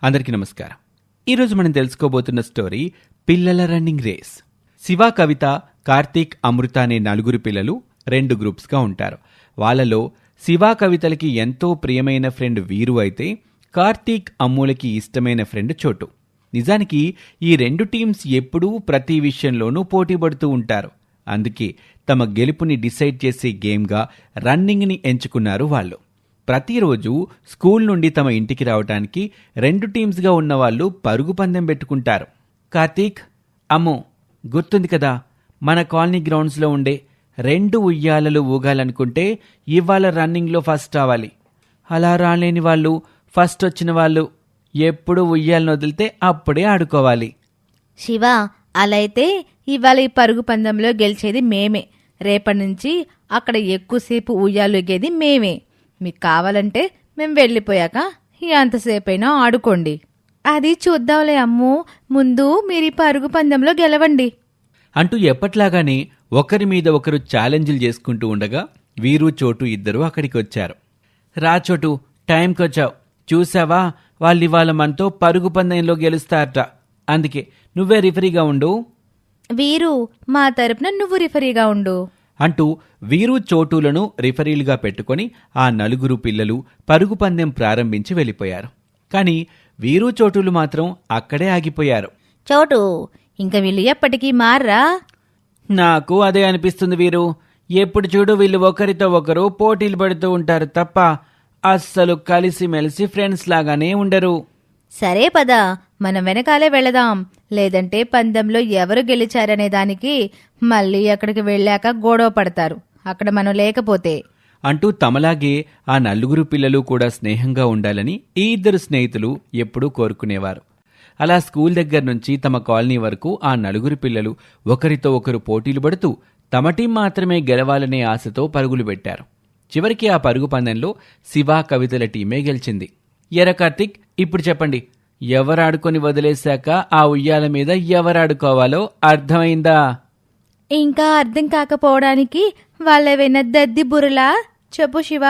అందరికీ నమస్కారం. ఈరోజు మనం తెలుసుకోబోతున్న స్టోరీ పిల్లల రన్నింగ్ రేస్. శివ, కవిత, కార్తీక్, అమృత అనే 4 పిల్లలు 2 గ్రూప్స్గా ఉంటారు. వాళ్ళలో శివ, కవితలకి ఎంతో ప్రియమైన ఫ్రెండ్ వీరు అయితే కార్తీక్, అమ్ములకి ఇష్టమైన ఫ్రెండ్ చోటు. నిజానికి ఈ 2 టీమ్స్ ఎప్పుడూ ప్రతి విషయంలోనూ పోటీ పడుతూ ఉంటారు. అందుకే తమ గెలుపుని డిసైడ్ చేసే గేమ్గా రన్నింగ్ని ఎంచుకున్నారు వాళ్ళు. ప్రతిరోజు స్కూల్ నుండి తమ ఇంటికి రావడానికి 2 టీమ్స్గా ఉన్నవాళ్ళు పరుగు పందెం పెట్టుకుంటారు. కార్తీక్, అమ్ము, గుర్తుంది కదా, మన కాలనీ గ్రౌండ్స్లో ఉండే 2 ఉయ్యాలలు ఊగాలనుకుంటే ఇవాళ రన్నింగ్లో ఫస్ట్ రావాలి. అలా రాలేని వాళ్ళు, ఫస్ట్ వచ్చిన వాళ్ళు ఎప్పుడు ఉయ్యాలను వదిలితే అప్పుడే ఆడుకోవాలి. శివ, అలా అయితే ఇవాళ ఈ పరుగు పందెంలో గెలిచేది మేమే. రేపటి నుంచి అక్కడ ఎక్కువసేపు ఉయ్యాలుగేది మేమే. మీకు కావాలంటే మేం వెళ్ళిపోయాక ఎంతసేపైనా ఆడుకోండి. అది చూద్దాంలే అమ్ము, ముందు మీరు ఈ పరుగు పందెంలో గెలవండి అంటూ ఎప్పట్లాగానే ఒకరి మీద ఒకరు ఛాలెంజ్లు చేసుకుంటూ ఉండగా వీరు, చోటు ఇద్దరు అక్కడికి వచ్చారు. రా చోటు, టైంకొచ్చావు. చూసావా, వాళ్ళివాళ మనతో పరుగు పందెంలో గెలుస్తారట. అందుకే నువ్వే రిఫరీగా ఉండు. వీరు, మా తరపున నువ్వు రిఫరీగా ఉండు అంటూ వీరు, చోటులను రిఫరీలుగా పెట్టుకొని ఆ 4 పిల్లలు పరుగు పందెం ప్రారంభించి వెళ్ళిపోయారు. కానీ వీరు, చోటులు మాత్రం అక్కడే ఆగిపోయారు. చోటు, ఇంకా వీళ్ళు ఎప్పటికీ మార్రా? నాకు అదే అనిపిస్తుంది వీరు. ఎప్పుడు చూడు వీళ్ళు ఒకరితో ఒకరు పోటీలు పడుతూ ఉంటారు తప్ప అస్సలు కలిసిమెలిసి ఫ్రెండ్స్ లాగానే ఉండరు. సరే పద, మనం వెనకాలే వెళదాం. లేదంటే పందెంలో ఎవరు గెలిచారనే దానికి మళ్ళీ అక్కడికి వెళ్ళాక గొడవ పడతారు అక్కడ మనం లేకపోతే అంటూ తమలాగే ఆ 4 పిల్లలు కూడా స్నేహంగా ఉండాలని ఈ 2 స్నేహితులు ఎప్పుడూ కోరుకునేవారు. అలా స్కూల్ దగ్గర నుంచి తమ కాలనీ వరకు ఆ 4 పిల్లలు ఒకరితో ఒకరు పోటీలు పడుతూ తమ టీం మాత్రమే గెలవాలనే ఆశతో పరుగులు పెట్టారు. చివరికి ఆ పరుగు పందెంలో శివ, కవితల టీమే గెలిచింది. ఎర కార్తీక్, ఇప్పుడు చెప్పండి, ఎవరాడుకొని వదిలేశాక ఆ ఉయ్యాల మీద ఎవరాడుకోవాలో అర్థమైందా? ఇంకా అర్థం కాకపోవడానికి వాళ్ళేవైనా దద్ది బుర్రలా? చెప్పు శివ,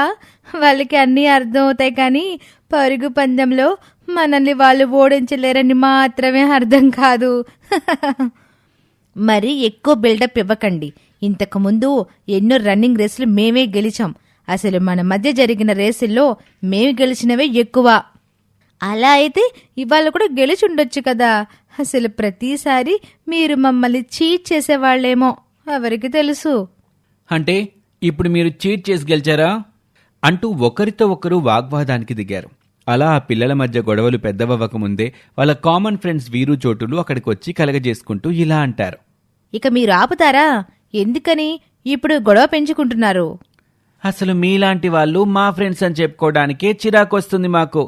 వాళ్ళకి అన్నీ అర్థం అవుతాయి కానీ పరుగు పందెంలో మనల్ని వాళ్ళు ఓడించలేరని మాత్రమే అర్థం కాదు. మరి ఎక్కువ బిల్డప్ ఇవ్వకండి. ఇంతకుముందు ఎన్నో రన్నింగ్ రేసులు మేమే గెలిచాం. అసలు మన మధ్య జరిగిన రేసుల్లో మేము గెలిచినవే ఎక్కువ. అలా అయితే ఇవాళ కూడా గెలిచుండొచ్చు కదా. అసలు ప్రతిసారి మీరు మమ్మల్ని చీట్ చేసేవాళ్లేమో, ఎవరికి తెలుసు. అంటే ఇప్పుడు మీరు చీట్ చేసి గెలిచారా అంటూ ఒకరితో ఒకరు వాగ్వాదానికి దిగారు. అలా ఆ పిల్లల మధ్య గొడవలు పెద్దవవ్వకముందే వాళ్ళ కామన్ ఫ్రెండ్స్ వీరు, చోటులు అక్కడికి వచ్చి కలగజేసుకుంటూ ఇలా అంటారు. ఇక మీరు ఆపుతారా? ఎందుకని ఇప్పుడు గొడవ పెంచుకుంటున్నారు? అసలు మీలాంటి వాళ్ళు మా ఫ్రెండ్స్ అని చెప్పుకోవడానికే చిరాకొస్తుంది మాకు.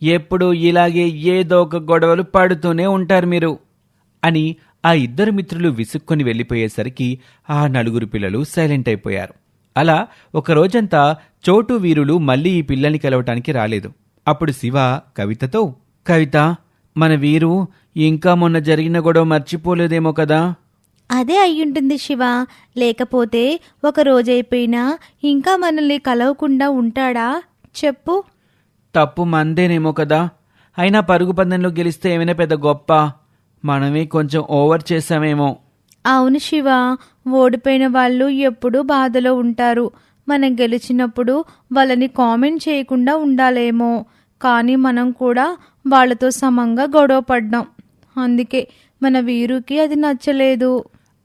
ఎప్పుడు ఇలాగే ఏదో ఒక గొడవలు పడుతూనే ఉంటారు మీరు అని ఆ 2 మిత్రులు విసుక్కొని వెళ్ళిపోయేసరికి ఆ 4 పిల్లలు సైలెంట్ అయిపోయారు. అలా ఒకరోజంతా చోటు, వీరులు మళ్ళీ ఈ పిల్లల్ని కలవటానికి రాలేదు. అప్పుడు శివ కవితతో, కవిత, మన వీరు ఇంకా మొన్న జరిగిన గొడవ మర్చిపోలేదేమో కదా? అదే అయ్యుంటుంది శివ. లేకపోతే ఒక రోజైపోయినా ఇంకా మనల్ని కలవకుండా ఉంటాడా చెప్పు? తప్పు మందేనేమో కదా. అయినా పరుగు పందెంలో గెలిస్తే ఏమైనా పెద్ద గొప్ప? మనమే కొంచెం ఓవర్ చేశామేమో. అవును శివ, ఓడిపోయిన వాళ్ళు ఎప్పుడూ బాధలో ఉంటారు. మనం గెలిచినప్పుడు వాళ్ళని కామెంట్ చేయకుండా ఉండాలేమో. కానీ మనం కూడా వాళ్ళతో సమంగా గొడవ పడ్డాం. అందుకే మన వీరుకి అది నచ్చలేదు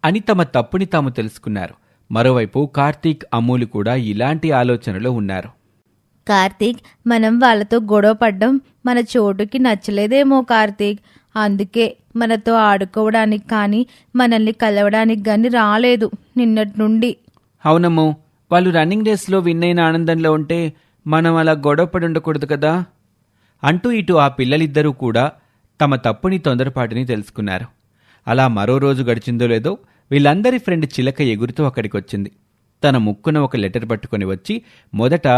అని తమ తప్పుని తాము తెలుసుకున్నారు. మరోవైపు కార్తీక్, అమ్ములు కూడా ఇలాంటి ఆలోచనలో ఉన్నారు. కార్తీక్, మనం వాళ్ళతో గొడవ పడ్డం మన చోటుకి నచ్చలేదేమో కార్తీక్. అందుకే మనతో ఆడుకోవడానికి కానీ మనల్ని కలవడానికి కానీ రాలేదు నిన్నటి నుండి. అవునమ్మో, వాళ్ళు రన్నింగ్ రేస్లో విన్ అయిన ఆనందంలో ఉంటే మనం అలా గొడవపడి ఉండకూడదు కదా అంటూ ఇటు ఆ పిల్లలిద్దరూ కూడా తమ తప్పుని, తొందరపాటుని తెలుసుకున్నారు. అలా మరో రోజు గడిచిందో లేదో వీళ్ళందరి ఫ్రెండ్ చిలక ఎగురుతూ అక్కడికొచ్చింది. తన ముక్కున ఒక లెటర్ పట్టుకొని వచ్చి మొదట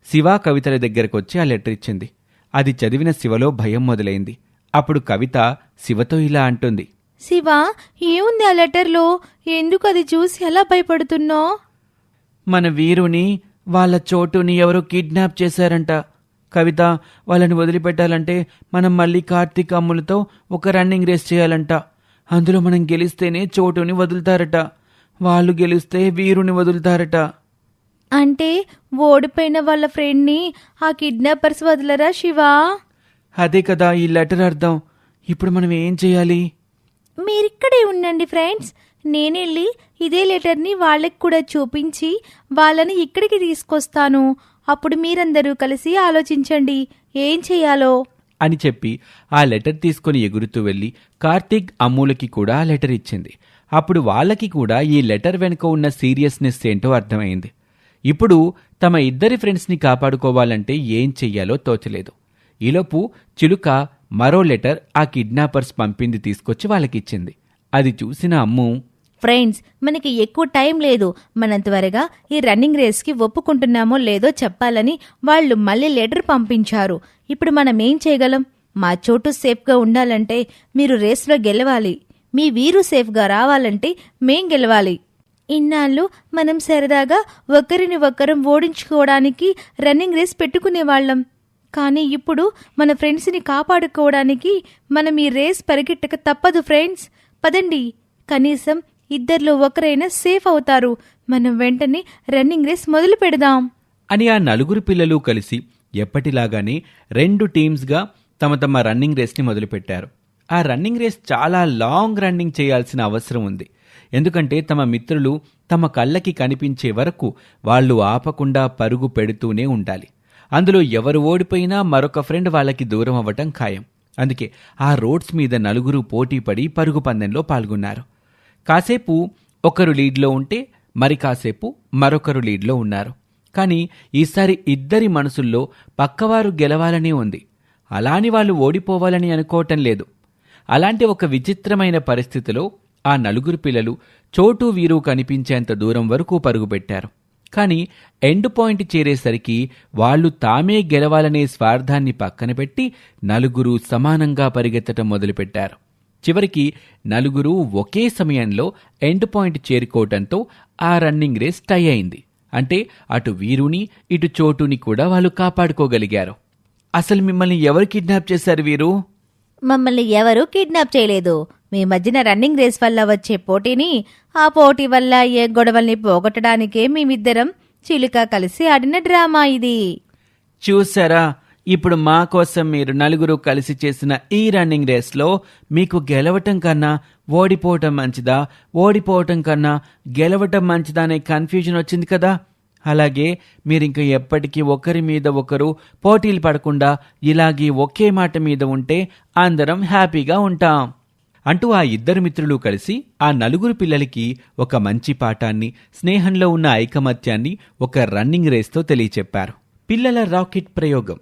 శివ, కవితల దగ్గరకొచ్చి ఆ లెటర్ ఇచ్చింది. అది చదివిన శివలో భయం మొదలైంది. అప్పుడు కవిత శివతో ఇలా అంటుంది. శివ, ఏముంది ఆ లెటర్లో? ఎందుకు అది చూసి ఎలా భయపడుతున్నావు? మన వీరుని, వాళ్ళ చోటుని ఎవరో కిడ్నాప్ చేశారంట. కవిత, వాళ్ళని వదిలిపెట్టాలంటే మనం మళ్ళీ కార్తీక్ అమ్ములతో ఒక రన్నింగ్ రేస్ చేయాలంట. అందులో మనం గెలిస్తేనే చోటుని వదులుతారట. వాళ్ళు గెలిస్తే వీరుని వదులుతారట. అంటే ఓడిపోయిన వాళ్ళ ఫ్రెండ్ని ఆ కిడ్నాపర్స్ వదలరా శివా? అదే కదా ఈ లెటర్ అర్థం. ఇప్పుడు మనం ఏం చేయాలి? మీరిక్కడే ఉండండి ఫ్రెండ్స్, నేనెళ్ళి ఇదే లెటర్ని వాళ్ళకి కూడా చూపించి వాళ్ళని ఇక్కడికి తీసుకొస్తాను. అప్పుడు మీరందరూ కలిసి ఆలోచించండి ఏం చెయ్యాలో అని చెప్పి ఆ లెటర్ తీసుకుని ఎగురుతూ వెళ్ళి కార్తీక్ అమ్ములకి కూడా ఆ లెటర్ ఇచ్చింది. అప్పుడు వాళ్ళకి కూడా ఈ లెటర్ వెనుక ఉన్న సీరియస్నెస్ ఏంటో అర్థమైంది. ఇప్పుడు తమ ఇద్దరి ఫ్రెండ్స్ని కాపాడుకోవాలంటే ఏం చెయ్యాలో తోచలేదు. ఈలోపు చిలుక మరో లెటర్ ఆ కిడ్నాపర్స్ పంపింది తీసుకొచ్చి వాళ్ళకిచ్చింది. అది చూసిన అమ్ము, ఫ్రెండ్స్, మనకి ఎక్కువ టైం లేదు. మనం త్వరగా ఈ రన్నింగ్ రేస్కి ఒప్పుకుంటున్నామో లేదో చెప్పాలని వాళ్ళు మళ్ళీ లెటర్ పంపించారు. ఇప్పుడు మనం ఏం చేయగలం? మా చోటు సేఫ్గా ఉండాలంటే మీరు రేస్లో గెలవాలి. మీ వీరు సేఫ్గా రావాలంటే మేం గెలవాలి. ఇన్నాళ్ళు మనం సరదాగా ఒకరిని ఒకరం ఓడించుకోవడానికి రన్నింగ్ రేస్ పెట్టుకునేవాళ్ళం. కానీ ఇప్పుడు మన ఫ్రెండ్స్ని కాపాడుకోవడానికి మనం ఈ రేస్ పరిగెట్టక తప్పదు ఫ్రెండ్స్. పదండి, కనీసం ఇద్దరిలో ఒకరైనా సేఫ్ అవుతారు. మనం వెంటనే రన్నింగ్ రేస్ మొదలు పెడదాం అని ఆ నలుగురు పిల్లలు కలిసి ఎప్పటిలాగానే 2 టీమ్స్గా తమ తమ రన్నింగ్ రేస్ని మొదలుపెట్టారు. ఆ రన్నింగ్ రేస్ చాలా లాంగ్ రన్నింగ్ చేయాల్సిన అవసరం ఉంది. ఎందుకంటే తమ మిత్రులు తమ కళ్ళకి కనిపించే వరకు వాళ్ళు ఆపకుండా పరుగు పెడుతూనే ఉండాలి. అందులో ఎవరు ఓడిపోయినా మరొక ఫ్రెండ్ వాళ్ళకి దూరం అవ్వటం ఖాయం. అందుకే ఆ రోడ్స్ మీద నలుగురు పోటీపడి పరుగు పందెంలో పాల్గొన్నారు. కాసేపు ఒకరు లీడ్లో ఉంటే మరి కాసేపు మరొకరు లీడ్లో ఉన్నారు. కానీ ఈసారి ఇద్దరి మనసుల్లో పక్కవారు గెలవాలనే ఉంది. అలాని వాళ్ళు ఓడిపోవాలని అనుకోవటం లేదు. అలాంటి ఒక విచిత్రమైన పరిస్థితిలో ఆ నలుగురు పిల్లలు చోటు వీరు కనిపించేంత దూరం వరకు పరుగుపెట్టారు. కానీ ఎండ్ పాయింట్ చేరేసరికి వాళ్ళు తామే గెలవాలనే స్వార్థాన్ని పక్కన పెట్టి నలుగురు సమానంగా పరిగెత్తటం మొదలుపెట్టారు. చివరికి నలుగురు ఒకే సమయంలో ఎండ్ పాయింట్ చేరుకోవటంతో ఆ రన్నింగ్ రేస్ టై అయింది. అంటే అటు వీరుని ఇటు చోటుని కూడా వాళ్ళు కాపాడుకోగలిగారు. అసలు మిమ్మల్ని ఎవరు కిడ్నాప్ చేశారు వీరు? మమ్మల్ని ఎవరూ కిడ్నాప్ చేయలేదు. మీ మధ్యన రన్నింగ్ రేస్ వల్ల వచ్చే పోటీని, ఆ పోటీ వల్ల ఏ గొడవల్ని పోగొట్టడానికే మేమిద్దరం చిలుక కలిసి ఆడిన డ్రామా ఇది. చూసారా, ఇప్పుడు మా కోసం మీరు నలుగురు కలిసి చేసిన ఈ రన్నింగ్ రేస్లో మీకు గెలవటం కన్నా ఓడిపోవటం మంచిదా, ఓడిపోవటం కన్నా గెలవటం మంచిదా అనే కన్ఫ్యూజన్ వచ్చింది కదా. అలాగే మీరింక ఎప్పటికీ ఒకరి మీద ఒకరు పోటీలు పడకుండా ఇలాగే ఒకే మాట మీద ఉంటే అందరం హ్యాపీగా ఉంటాం అంటూ ఆ ఇద్దరు మిత్రులు కలిసి ఆ నలుగురు పిల్లలకి ఒక మంచి పాఠాన్ని, స్నేహంలో ఉన్న ఐకమత్యాన్ని ఒక రన్నింగ్ రేస్తో తెలియచెప్పారు. పిల్లల రాకెట్ ప్రయోగం.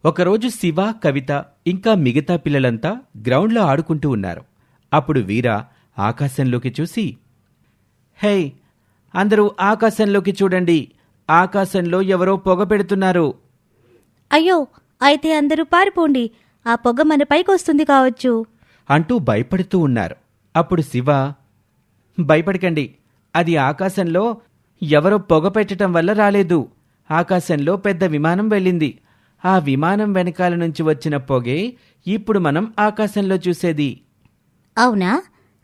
ఒకరోజు శివ, కవిత ఇంకా మిగతా పిల్లలంతా గ్రౌండ్లో ఆడుకుంటూ ఉన్నారు. అప్పుడు వీర ఆకాశంలోకి చూసి, హే, అందరూ ఆకాశంలోకి చూడండి, ఆకాశంలో ఎవరో పొగ పెడుతున్నారు. అయ్యో, అయితే అందరూ పారిపోండి, ఆ పొగ మన పైకొస్తుంది కావచ్చు అంటూ భయపడుతూ ఉన్నారు. అప్పుడు శివ, భయపడకండి, అది ఆకాశంలో ఎవరో పొగ పెట్టడం వల్ల రాలేదు. ఆకాశంలో పెద్ద విమానం వెళ్ళింది. ఆ విమానం వెనకాల నుంచి వచ్చిన పొగే ఇప్పుడు మనం ఆకాశంలో చూసేది. అవునా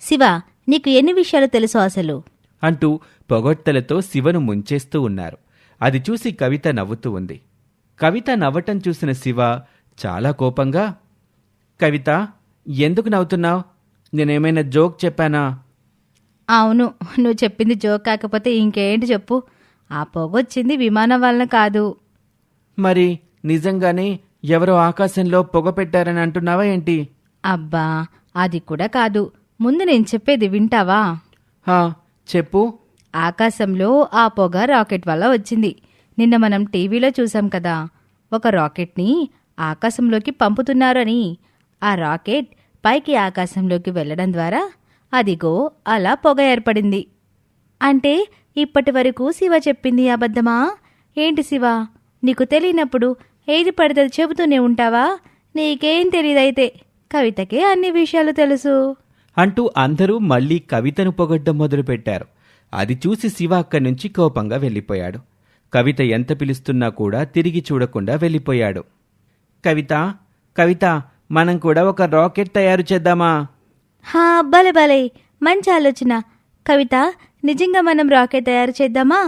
శివ, నీకు ఎన్ని విషయాలు తెలుసు అసలు అంటూ పొగడ్తలతో శివను ముంచేస్తూ ఉన్నారు. అది చూసి కవిత నవ్వుతూ ఉంది. కవిత నవ్వటం చూసిన శివ చాలా కోపంగా, కవిత, ఎందుకు నవ్వుతున్నావు? నేనేమైనా జోక్ చెప్పానా? అవును, నువ్వు చెప్పింది జోక్ కాకపోతే ఇంకేంటి చెప్పు. ఆ పొగొచ్చింది విమానం వలన కాదు. మరి నిజంగానే ఎవరో ఆకాశంలో పొగ పెట్టారని అంటున్నావా ఏంటి? అబ్బా, అది కూడా కాదు. ముందు నేను చెప్పేది వింటావా? చెప్పు. ఆకాశంలో ఆ పొగ రాకెట్ వల్ల వచ్చింది. నిన్న మనం టీవీలో చూసాం కదా, ఒక రాకెట్ని ఆకాశంలోకి పంపుతున్నారని. ఆ రాకెట్ పైకి ఆకాశంలోకి వెళ్లడం ద్వారా అదిగో అలా పొగ ఏర్పడింది. అంటే ఇప్పటి వరకు శివ చెప్పింది అబద్ధమా ఏంటి శివ? నీకు తెలియనప్పుడు ఏది పడితే చెబుతూనే ఉంటావా? నీకేం తెలియదైతే. కవితకే అన్ని విషయాలు తెలుసు అంటూ అందరూ మళ్లీ కవితను పొగడ్డం మొదలుపెట్టారు. అది చూసి శివ అక్కడి నుంచి కోపంగా వెళ్ళిపోయాడు. కవిత ఎంత పిలుస్తున్నా కూడా తిరిగి చూడకుండా వెళ్ళిపోయాడు. కవిత, కవిత, మనం కూడా ఒక రాకెట్ తయారు చేద్దామా? హా, భలే భలే, మంచి ఆలోచన. కవిత, నిజంగా మనం రాకెట్ తయారు చేద్దామా?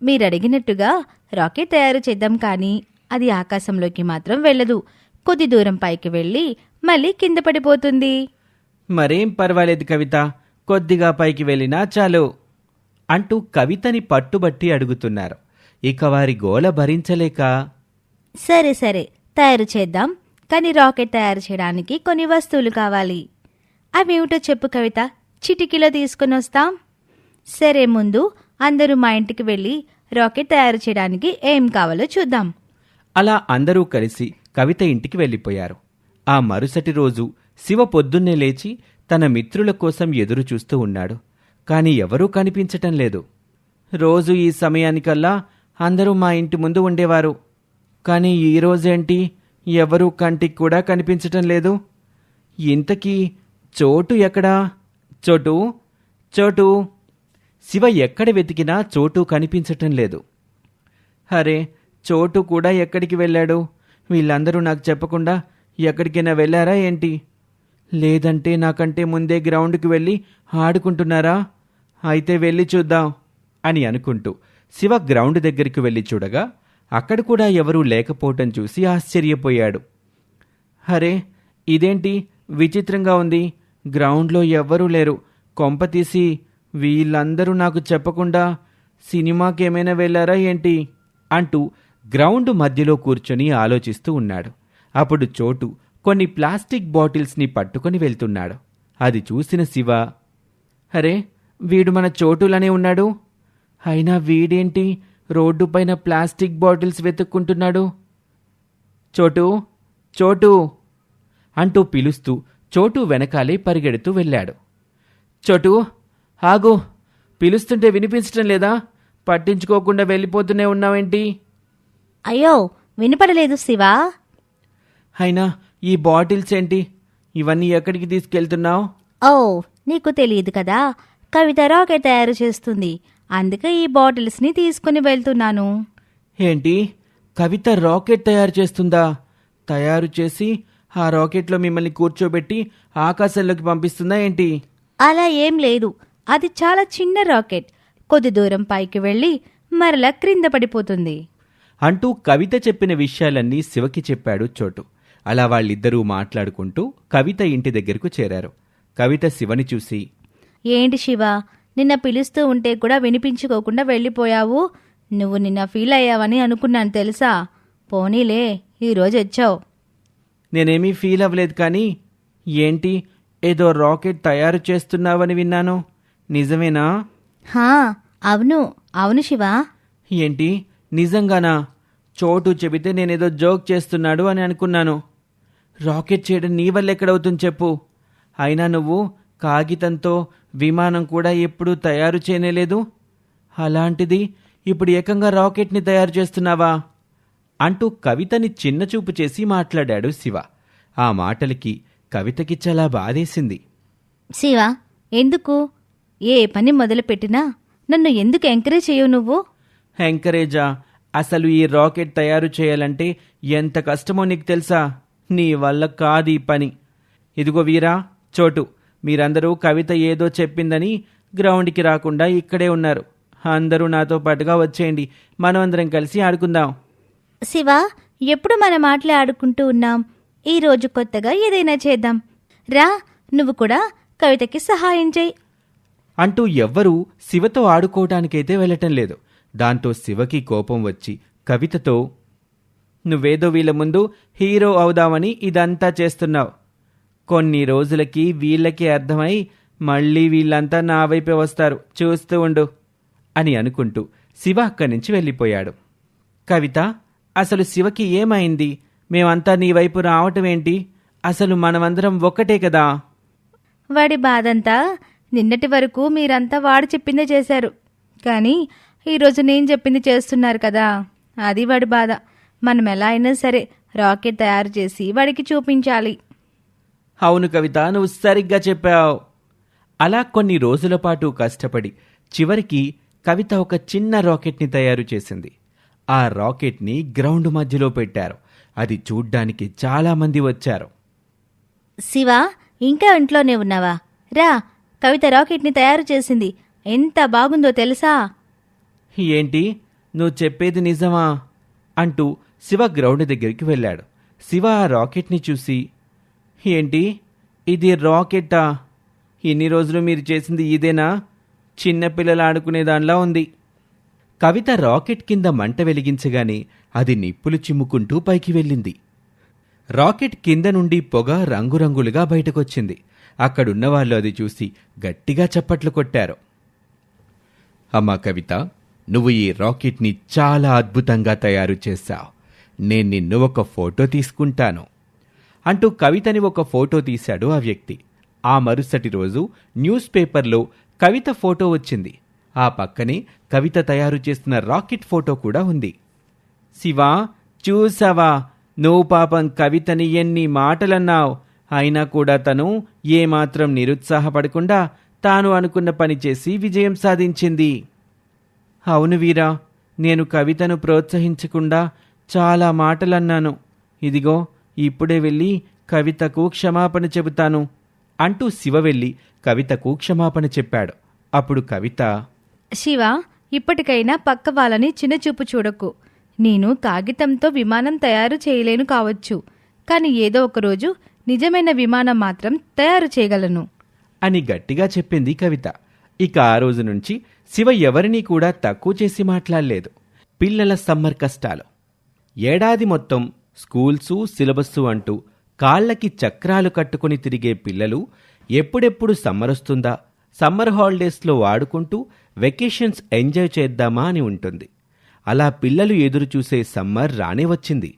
మీరు అడిగినట్టుగా రాకెట్ తయారు చేద్దాం, కానీ అది ఆకాశంలోకి మాత్రం వెళ్ళదు. కొద్ది దూరం పైకి వెళ్ళి మళ్ళీ కింద పడిపోతుంది. మరేం పర్వాలేదు కవిత, కొద్దిగా పైకి వెళ్ళినా చాలు అంటూ కవితని పట్టుబట్టి అడుగుతున్నారు. ఇక వారి గోల భరించలేక, సరే సరే, తయారు చేద్దాం, కానీ రాకెట్ తయారు చేయడానికి కొన్ని వస్తువులు కావాలి. అవేమిటో చెప్పు కవిత, చిటికీలో తీసుకుని వస్తాం. సరే, ముందు అందరూ మా ఇంటికి వెళ్ళి రాకెట్ తయారు చేయడానికి ఏం కావాలో చూద్దాం. అలా అందరూ కలిసి కవిత ఇంటికి వెళ్ళిపోయారు. ఆ మరుసటి రోజు శివ పొద్దున్నే లేచి తన మిత్రుల కోసం ఎదురు చూస్తూ ఉన్నాడు. కాని ఎవరూ కనిపించటం లేదు. రోజు ఈ సమయానికల్లా అందరూ మా ఇంటి ముందు ఉండేవారు. కానీ ఈరోజేంటి ఎవరూ కంటికి కూడా కనిపించటం లేదు? ఇంతకీ చోటు ఎక్కడా? చోటు, చోటు! శివ ఎక్కడ వెతికినా చోటు కనిపించటం లేదు. అరే, చోటు కూడా ఎక్కడికి వెళ్ళాడు? వీళ్ళందరూ నాకు చెప్పకుండా ఎక్కడికైనా వెళ్ళారా ఏంటి? లేదంటే నాకంటే ముందే గ్రౌండ్కి వెళ్ళి ఆడుకుంటున్నారా? అయితే వెళ్ళి చూద్దాం అని అనుకుంటూ శివ గ్రౌండ్ దగ్గరికి వెళ్ళి చూడగా అక్కడ కూడా ఎవరూ లేకపోవటం చూసి ఆశ్చర్యపోయాడు. అరే, ఇదేంటి విచిత్రంగా ఉంది, గ్రౌండ్లో ఎవ్వరూ లేరు. కొంపతీసి వీళ్ళందరూ నాకు చెప్పకుండా సినిమాకేమైనా వెళ్ళారా ఏంటి అంటూ గ్రౌండ్ మధ్యలో కూర్చొని ఆలోచిస్తూ ఉన్నాడు. అప్పుడు చోటు కొన్ని ప్లాస్టిక్ బాటిల్స్ని పట్టుకొని వెళ్తున్నాడు. అది చూసిన శివ, అరే, వీడు మన చోటులనే ఉన్నాడు. అయినా వీడేంటి రోడ్డు పైన ప్లాస్టిక్ బాటిల్స్ వెతుక్కుంటున్నాడు? చోటు, చోటు అంటూ పిలుస్తూ చోటు వెనకాలే పరిగెడుతూ వెళ్ళాడు. చోటు, ఆగు, పిలుస్తుంటే వినిపించటం లేదా? పట్టించుకోకుండా వెళ్ళిపోతూనే ఉన్నావేంటి? అయ్యో, వినపడలేదు శివా. అయినా ఈ బాటిల్స్ ఏంటి? ఇవన్నీ ఎక్కడికి తీసుకెళ్తున్నావు? ఓ, నీకు తెలియదు కదా, కవిత రాకెట్ తయారు చేస్తుంది, అందుకే ఈ బాటిల్స్ని తీసుకుని వెళ్తున్నాను. ఏంటి, కవిత రాకెట్ తయారు చేస్తుందా? తయారు చేసి ఆ రాకెట్లో మిమ్మల్ని కూర్చోబెట్టి ఆకాశంలోకి పంపిస్తుందా ఏంటి? అలా ఏం లేదు, అది చాలా చిన్న రాకెట్. కొద్ది దూరం పైకి వెళ్ళి మరలా క్రింద పడిపోతుంది అంటూ కవిత చెప్పిన విషయాలన్నీ శివకి చెప్పాడు చోటు. అలా వాళ్ళిద్దరూ మాట్లాడుకుంటూ కవిత ఇంటి దగ్గరకు చేరారు. కవిత శివని చూసి, ఏంటి శివ, నిన్న పిలుస్తూ ఉంటే కూడా వినిపించుకోకుండా వెళ్ళిపోయావు. నువ్వు నిన్న ఫీల్ అయ్యావని అనుకున్నాను తెలుసా. పోనీలే, ఈరోజు వచ్చావు. నేనేమీ ఫీల్ అవ్వలేదు, కానీ ఏంటి, ఏదో రాకెట్ తయారు చేస్తున్నావని విన్నాను, నిజమేనా? హా, అవును అవును శివ. ఏంటి, నిజంగానా? చోటు చెబితే నేనేదో జోక్ చేస్తున్నాడు అని అనుకున్నాను. రాకెట్ చేయడం నీ వల్ల ఎక్కడవుతుంది చెప్పు. అయినా నువ్వు కాగితంతో విమానం కూడా ఎప్పుడూ తయారు చేయనేలేదు. అలాంటిది ఇప్పుడు ఏకంగా రాకెట్ని తయారు చేస్తున్నావా అంటూ కవితని చిన్నచూపు చేసి మాట్లాడాడు శివ. ఆ మాటలకి కవితకి చాలా బాధేసింది. శివ, ఎందుకు? ఏ పని మొదలుపెట్టినా నన్ను ఎందుకు ఎంకరేజ్ చేయవు నువ్వు? ఎంకరేజా? అసలు ఈ రాకెట్ తయారు చేయాలంటే ఎంత కష్టమో నీకు తెలుసా? నీ వల్ల కాదు ఈ పని. ఇదిగో వీరా, చోటు, మీరందరూ కవిత ఏదో చెప్పిందని గ్రౌండ్కి రాకుండా ఇక్కడే ఉన్నారు. అందరూ నాతో పాటుగా వచ్చేయండి, మనమందరం కలిసి ఆడుకుందాం. శివ, ఎప్పుడు మన మాటలే ఆడుకుంటూ ఉన్నాం, ఈరోజు కొత్తగా ఏదైనా చేద్దాం. రా, నువ్వు కూడా కవితకి సహాయం చేయి అంటూ ఎవ్వరూ శివతో ఆడుకోవటానికైతే వెళ్ళటం లేదు. దాంతో శివకి కోపం వచ్చి కవితతో, నువ్వేదో వీళ్ళ ముందు హీరో అవుదామని ఇదంతా చేస్తున్నావు. కొన్ని రోజులకి వీళ్ళకి అర్థమై మళ్ళీ వీళ్ళంతా నా వైపే వస్తారు, చూస్తూ ఉండు అని అనుకుంటూ శివ అక్కడి నుంచి వెళ్ళిపోయాడు. కవిత, అసలు శివకి ఏమైంది? మేమంతా నీ వైపు రావటమేంటి? అసలు మనమందరం ఒక్కటే కదా. వాడి బాధంతా నిన్నటి వరకు మీరంతా వాడు చెప్పిందే చేశారు, కానీ ఈరోజు నేను చెప్పింది చేస్తున్నారు కదా, అది వాడి బాధ. మనం ఎలా అయినా సరే రాకెట్ తయారు చేసి వాడికి చూపించాలి. అవును కవిత, నువ్వు సరిగ్గా చెప్పావు. అలా కొన్ని రోజుల పాటు కష్టపడి చివరికి కవిత ఒక చిన్న రాకెట్ని తయారు చేసింది. ఆ రాకెట్ని గ్రౌండ్ మధ్యలో పెట్టారు. అది చూడ్డానికి చాలామంది వచ్చారు. శివ, ఇంకా ఇంట్లోనే ఉన్నావా? రా, కవిత రాకెట్ని తయారు చేసింది. ఎంత బాగుందో తెలుసా? ఏంటి, నువ్వు చెప్పేది నిజమా అంటూ శివ గ్రౌండ్ దగ్గరికి వెళ్ళాడు. శివ ఆ రాకెట్ని చూసి, ఏంటి, ఇది రాకెట్టా? ఇన్ని రోజులు మీరు చేసింది ఇదేనా? చిన్నపిల్లలు ఆడుకునే దానిలా ఉంది. కవిత రాకెట్ కింద మంట వెలిగించగానే అది నిప్పులు చిమ్ముకుంటూ పైకి వెళ్ళింది. రాకెట్ కింద నుండి పొగ రంగురంగులుగా బయటకొచ్చింది. అక్కడున్నవాళ్ళు అది చూసి గట్టిగా చప్పట్లు కొట్టారు. అమ్మా కవిత, నువ్వు ఈ రాకెట్ని చాలా అద్భుతంగా తయారు చేశావు. నేను నిన్ను ఒక ఫోటో తీసుకుంటాను అంటూ కవితని ఒక ఫోటో తీశాడు ఆ వ్యక్తి. ఆ మరుసటి రోజు న్యూస్ పేపర్లో కవిత ఫోటో వచ్చింది. ఆ పక్కనే కవిత తయారు చేసిన రాకెట్ ఫోటో కూడా ఉంది. శివా, చూసావా, నువ్వు పాపం కవితని ఎన్ని మాటలన్నావు, అయినా కూడా తను ఏమాత్రం నిరుత్సాహపడకుండా తాను అనుకున్న పని చేసి విజయం సాధించింది. అవును వీరా, నేను కవితను ప్రోత్సహించకుండా చాలా మాటలన్నాను. ఇదిగో ఇప్పుడే వెళ్ళి కవితకు క్షమాపణ చెబుతాను అంటూ శివ వెళ్ళి కవితకు క్షమాపణ చెప్పాడు. అప్పుడు కవిత, శివ, ఇప్పటికైనా పక్క వాళ్ళని చిన్నచూపు చూడకు. నేను కాగితంతో విమానం తయారు చేయలేను కావచ్చు, కానీ ఏదో ఒకరోజు నిజమైన విమానం మాత్రం తయారు చేయగలను అని గట్టిగా చెప్పింది కవిత. ఇక ఆ రోజు నుంచి శివ ఎవరినీ కూడా తక్కువ చేసి మాట్లాడలేదు. పిల్లల సమ్మర్ కష్టాలు. ఏడాది మొత్తం స్కూల్సు, సిలబస్సు అంటూ కాళ్ళకి చక్రాలు కట్టుకుని తిరిగే పిల్లలు ఎప్పుడెప్పుడు సమ్మర్ వస్తుందా, సమ్మర్ హాలిడేస్లో ఆడుకుంటూ వెకేషన్స్ ఎంజాయ్ చేద్దామా అని ఉంటుంది. అలా పిల్లలు ఎదురుచూసే సమ్మర్ రానే వచ్చింది.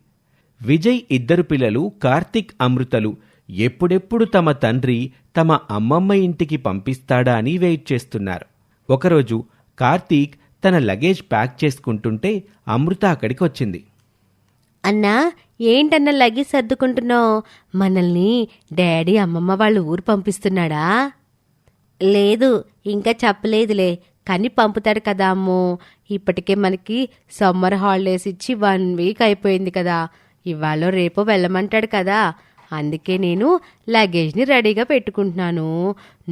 విజయ్ ఇద్దరు పిల్లలు కార్తిక్, అమృతలు ఎప్పుడెప్పుడు తమ తండ్రి తమ అమ్మమ్మ ఇంటికి పంపిస్తాడా అని వెయిట్ చేస్తున్నారు. ఒకరోజు కార్తీక్ తన లగేజ్ ప్యాక్ చేసుకుంటుంటే అమృత అక్కడికి వచ్చింది. అన్నా, ఏంటన్నా లగేజ్ సర్దుకుంటున్నావు? మనల్ని డాడీ అమ్మమ్మ వాళ్ళ ఊరు పంపిస్తున్నాడా? లేదు, ఇంకా చెప్పలేదులే, కానీ పంపుతాడు కదా అమ్మో. ఇప్పటికే మనకి సమ్మర్ హాలిడేస్ ఇచ్చి 1 వీక్ అయిపోయింది కదా. ఇవాళ రేపు వెళ్ళమంటాడు కదా. అందుకే నేను లగేజ్ని రెడీగా పెట్టుకుంటున్నాను.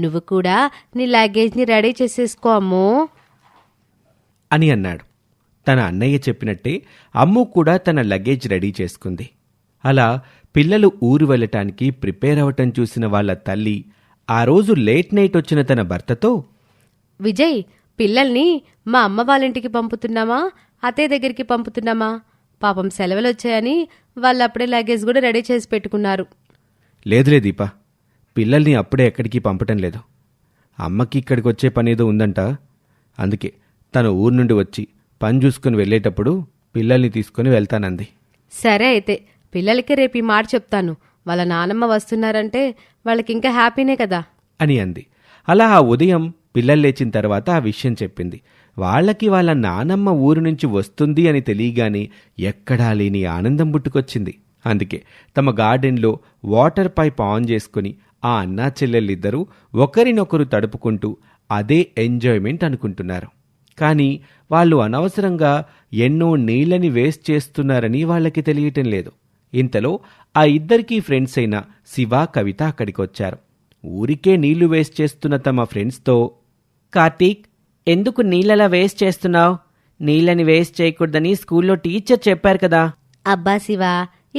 నువ్వు కూడా నీ లగేజ్ని రెడీ చేసేసుకో అమ్మో అని అన్నాడు. తన అన్నయ్య చెప్పినట్టే అమ్ము కూడా తన లగేజ్ రెడీ చేసుకుంది. అలా పిల్లలు ఊరు వెళ్ళటానికి ప్రిపేర్ అవటం చూసిన వాళ్ళ తల్లి ఆ రోజు లేట్ నైట్ వచ్చిన తన భర్తతో, విజయ్, పిల్లల్ని మా అమ్మ వాళ్ళింటికి పంపుతున్నామా, అత్తయ్య దగ్గరికి పంపుతున్నామా? పాపం సెలవులు వచ్చాయని వాళ్ళు అప్పుడే లగేజ్ కూడా రెడీ చేసి పెట్టుకున్నారు. లేదులే దీపా, పిల్లల్ని అప్పుడే ఎక్కడికి పంపటం లేదు. అమ్మకి ఇక్కడికి వచ్చే పనేదో ఉందంట. అందుకే తను ఊరు నుండి వచ్చి పని చూసుకుని వెళ్ళేటప్పుడు పిల్లల్ని తీసుకుని వెళ్తానంది. సరే అయితే, పిల్లలకి రేపు ఈ మాట చెప్తాను. వాళ్ళ నానమ్మ వస్తున్నారంటే వాళ్ళకి ఇంకా హ్యాపీనే కదా అని అంది. అలా ఆ ఉదయం పిల్లలు లేచిన తర్వాత ఆ విషయం చెప్పింది. వాళ్ళకి వాళ్ళ నానమ్మ ఊరు నుంచి వస్తుంది అని తెలియగానే ఎక్కడా లేని ఆనందం పుట్టుకొచ్చింది. అందుకే తమ గార్డెన్లో వాటర్ పైప్ ఆన్ చేసుకుని ఆ అన్నా చెల్లెళ్ళిద్దరూ ఒకరినొకరు తడుపుకుంటూ అదే ఎంజాయ్మెంట్ అనుకుంటున్నారు. కానీ వాళ్ళు అనవసరంగా ఎన్నో నీళ్ళని వేస్ట్ చేస్తున్నారని వాళ్ళకి తెలియటం లేదు. ఇంతలో ఆ ఇద్దరికీ ఫ్రెండ్స్ అయిన శివ, కవిత అక్కడికొచ్చారు. ఊరికే నీళ్లు వేస్ట్ చేస్తున్న తమ ఫ్రెండ్స్తో, కార్తీక్, ఎందుకు నీళ్ళలా వేస్ట్ చేస్తున్నావు? నీళ్ళని వేస్ట్ చేయకూడదని స్కూల్లో టీచర్ చెప్పారు కదా. అబ్బా శివ,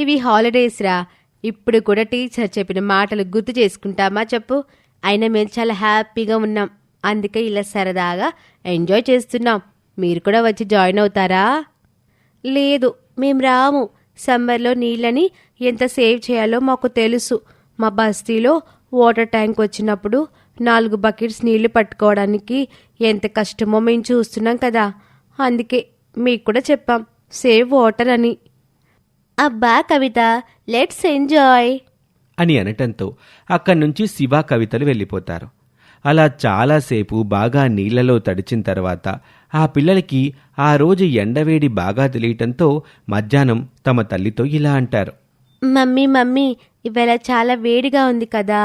ఇవి హాలిడేస్ రా. ఇప్పుడు కూడా టీచర్ చెప్పిన మాటలు గుర్తు చేసుకుంటామా చెప్పు? అయినా మేము చాలా హ్యాపీగా ఉన్నాం. అందుకే ఇలా సరదాగా ఎంజాయ్ చేస్తున్నాం. మీరు కూడా వచ్చి జాయిన్ అవుతారా? లేదు, మేం రాము. సమ్మర్లో నీళ్ళని ఎంత సేవ్ చేయాలో మాకు తెలుసు. మా బస్తీలో వాటర్ ట్యాంక్ వచ్చినప్పుడు 4 బకెట్స్ నీళ్లు పట్టుకోవడానికి ఎంత కష్టమో మేము చూస్తున్నాం కదా. అందుకే మీకు కూడా చెప్పాం, సేవ్ వాటర్ అని. అబ్బా కవిత, లెట్స్ ఎంజాయ్ అని అనటంతో అక్కడి నుంచి శివ, కవితలు వెళ్ళిపోతారు. అలా చాలాసేపు బాగా నీళ్లలో తడిచిన తర్వాత ఆ పిల్లలకి ఆ రోజు ఎండవేడి బాగా తెలియటంతో మధ్యాహ్నం తమ తల్లితో ఇలా అంటారు. మమ్మీ మమ్మీ, ఇవాళ చాలా వేడిగా ఉంది కదా.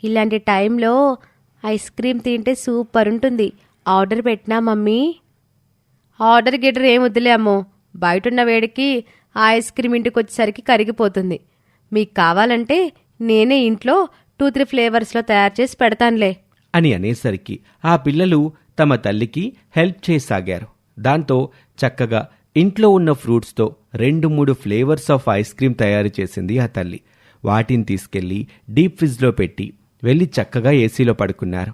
ఇలాంటి టైంలో ఐస్ క్రీమ్ తింటే సూపర్ ఉంటుంది. ఆర్డర్ పెట్టినా మమ్మీ? ఆర్డర్ గిటర్ ఏం వద్దులే అమ్మో, బయటున్న వేడికి ఆ ఐస్ క్రీమ్ ఇంటికి వచ్చేసరికి కరిగిపోతుంది. మీకు కావాలంటే నేనే ఇంట్లో 2-3 ఫ్లేవర్స్లో తయారు చేసి పెడతానులే అని అనేసరికి ఆ పిల్లలు తమ తల్లికి హెల్ప్ చేయసాగారు. దాంతో చక్కగా ఇంట్లో ఉన్న ఫ్రూట్స్తో 2-3 ఫ్లేవర్స్ ఆఫ్ ఐస్ క్రీమ్ తయారు చేసింది ఆ తల్లి. వాటిని తీసుకెళ్లి డీప్ ఫ్రిడ్జ్లో పెట్టి వెళ్ళి చక్కగా ఏసీలో పడుకున్నారు.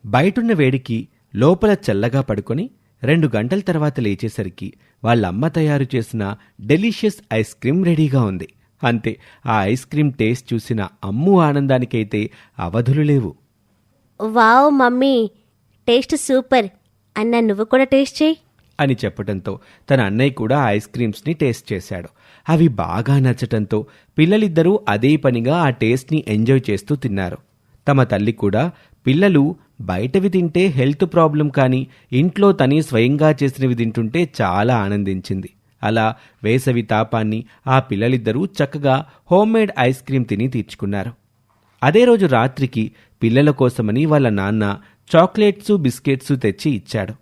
బయటున్న వేడికి లోపల చల్లగా పడుకొని 2 గంటల తర్వాత లేచేసరికి వాళ్ళమ్మ తయారు చేసిన డెలిషియస్ ఐస్ క్రీమ్ రెడీగా ఉంది. అంతే, ఆ ఐస్ క్రీమ్ టేస్ట్ చూసిన అమ్ము ఆనందానికైతే అవధులు లేవు. Wow mummy, taste super. అన్న నువ్వు కూడా టేస్ట్ చేయి అని చెప్పడంతో తన అన్నయ్య కూడా ఐస్ క్రీమ్స్ని టేస్ట్ చేశాడు. అవి బాగా నచ్చటంతో పిల్లలిద్దరూ అదే పనిగా ఆ టేస్ట్ని ఎంజాయ్ చేస్తూ తిన్నారు. తమ తల్లి కూడా పిల్లలు బయటవి తింటే హెల్త్ ప్రాబ్లం కానీ ఇంట్లో తనే స్వయంగా చేసినవి తింటుంటే చాలా ఆనందించింది. అలా వేసవి తాపాన్ని ఆ పిల్లలిద్దరూ చక్కగా హోమ్మేడ్ ఐస్ క్రీమ్ తిని తీర్చుకున్నారు. అదే రోజు రాత్రికి పిల్లల కోసమని వాళ్ళ నాన్న చాక్లెట్సు బిస్కెట్సు తెచ్చి ఇచ్చాడు.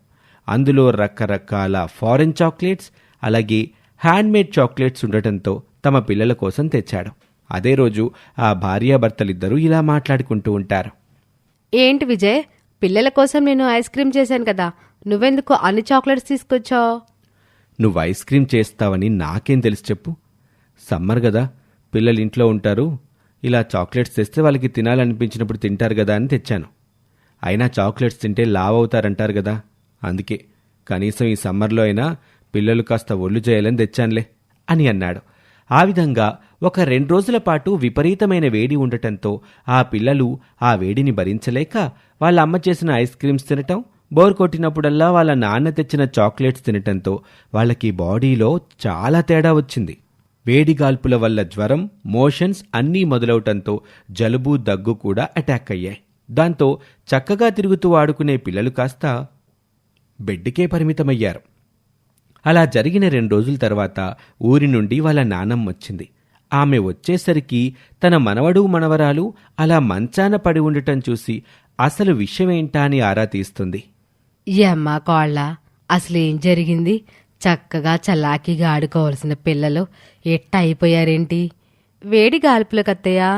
అందులో రకరకాల ఫారెన్ చాక్లెట్స్ అలాగే హ్యాండ్మేడ్ చాక్లెట్స్ ఉండటంతో తమ పిల్లల కోసం తెచ్చాడు. అదే రోజు ఆ భార్యాభర్తలిద్దరూ ఇలా మాట్లాడుకుంటూ ఉంటారు. ఏంటి విజయ్, పిల్లల కోసం నేను ఐస్ క్రీమ్ చేశాను కదా, నువ్వెందుకు అన్ని చాక్లెట్స్ తీసుకొచ్చావు? నువ్వు ఐస్ క్రీమ్ చేస్తావని నాకేం తెలుసు చెప్పు. సమ్మర్ కదా, పిల్లలు ఇంట్లో ఉంటారు, ఇలా చాక్లెట్స్ తెస్తే వాళ్ళకి తినాలనిపించినప్పుడు తింటారు కదా అని తెచ్చాను. అయినా చాక్లెట్స్ తింటే లావ్ అవుతారంటారు కదా, అందుకే కనీసం ఈ సమ్మర్లో అయినా పిల్లలు కాస్త ఒళ్ళు చేయాలని తెచ్చానులే అని అన్నాడు. ఆ విధంగా ఒక 2 రోజుల పాటు విపరీతమైన వేడి ఉండటంతో ఆ పిల్లలు ఆ వేడిని భరించలేక వాళ్ళ అమ్మ చేసిన ఐస్ క్రీమ్స్ తినటం, బోర్ కొట్టినప్పుడల్లా వాళ్ళ నాన్న తెచ్చిన చాక్లెట్స్ తినటంతో వాళ్ళకి బాడీలో చాలా తేడా వచ్చింది. వేడిగాల్పుల వల్ల జ్వరం, మోషన్స్ అన్నీ మొదలవటంతో జలుబు, దగ్గు కూడా అటాక్ అయ్యాయి. దాంతో చక్కగా తిరుగుతూ ఆడుకునే పిల్లలు కాస్త బెడ్డుకే పరిమితమయ్యారు. అలా జరిగిన 2 రోజుల తర్వాత ఊరి నుండి వాళ్ళ నానమ్మ వచ్చింది. ఆమె వచ్చేసరికి తన మనవడు మనవరాలు అలా మంచాన పడి ఉండటం చూసి అసలు విషయమేంటా అని ఆరా తీస్తుంది. అమ్మా కోళ్ళ, అసలేం జరిగింది? చక్కగా చల్లాకిగా ఆడుకోవాల్సిన పిల్లలు ఎట్ట అయిపోయారేంటి? వేడి గాల్పులకత్తయ్యా?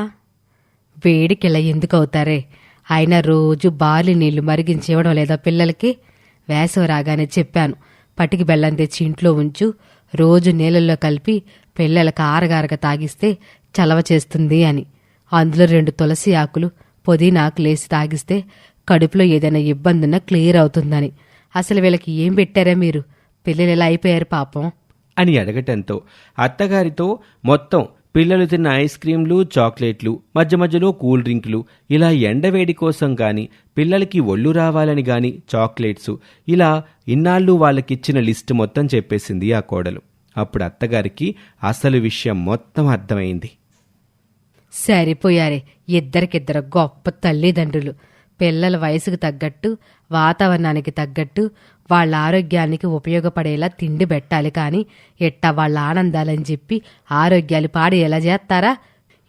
వేడికిలా ఎందుకు అవుతారే? అయినా రోజు బార్లీ నీళ్లు మరిగించి ఇవ్వడం లేదా పిల్లలకి? వేసవి రాగానే చెప్పాను, పటికి బెల్లం తెచ్చి ఇంట్లో ఉంచు, రోజు నీళ్ళల్లో కలిపి పిల్లలకు ఆరగారగా తాగిస్తే చలవ చేస్తుంది అని. అందులో 2 తులసి ఆకులు, పుదీనా ఆకులేసి తాగిస్తే కడుపులో ఏదైనా ఇబ్బంది ఉన్నా క్లియర్ అవుతుందని. అసలు వీళ్ళకి ఏం పెట్టారా మీరు? పిల్లలు ఎలా అయిపోయారు పాపం అని అడగటంతో అత్తగారితో మొత్తం పిల్లలు తిన్న ఐస్ క్రీంలు, చాక్లెట్లు, మధ్య మధ్యలో కూల్ డ్రింకులు, ఇలా ఎండవేడి కోసం గాని పిల్లలకి ఒళ్ళు రావాలని గాని చాక్లెట్స్, ఇలా ఇన్నాళ్ళు వాళ్ళకిచ్చిన లిస్టు మొత్తం చెప్పేసింది ఆ కోడలు. అప్పుడు అత్తగారికి అసలు విషయం మొత్తం అర్థమైంది. సరిపోయారే, ఇద్దరికిద్దరు గొప్ప తల్లిదండ్రులు. పిల్లల వయసుకు తగ్గట్టు, వాతావరణానికి తగ్గట్టు, వాళ్ళ ఆరోగ్యానికి ఉపయోగపడేలా తిండి పెట్టాలి కానీ ఎట్టా వాళ్ళ ఆనందాలని చెప్పి ఆరోగ్యాలు పాడేలా చేస్తారా?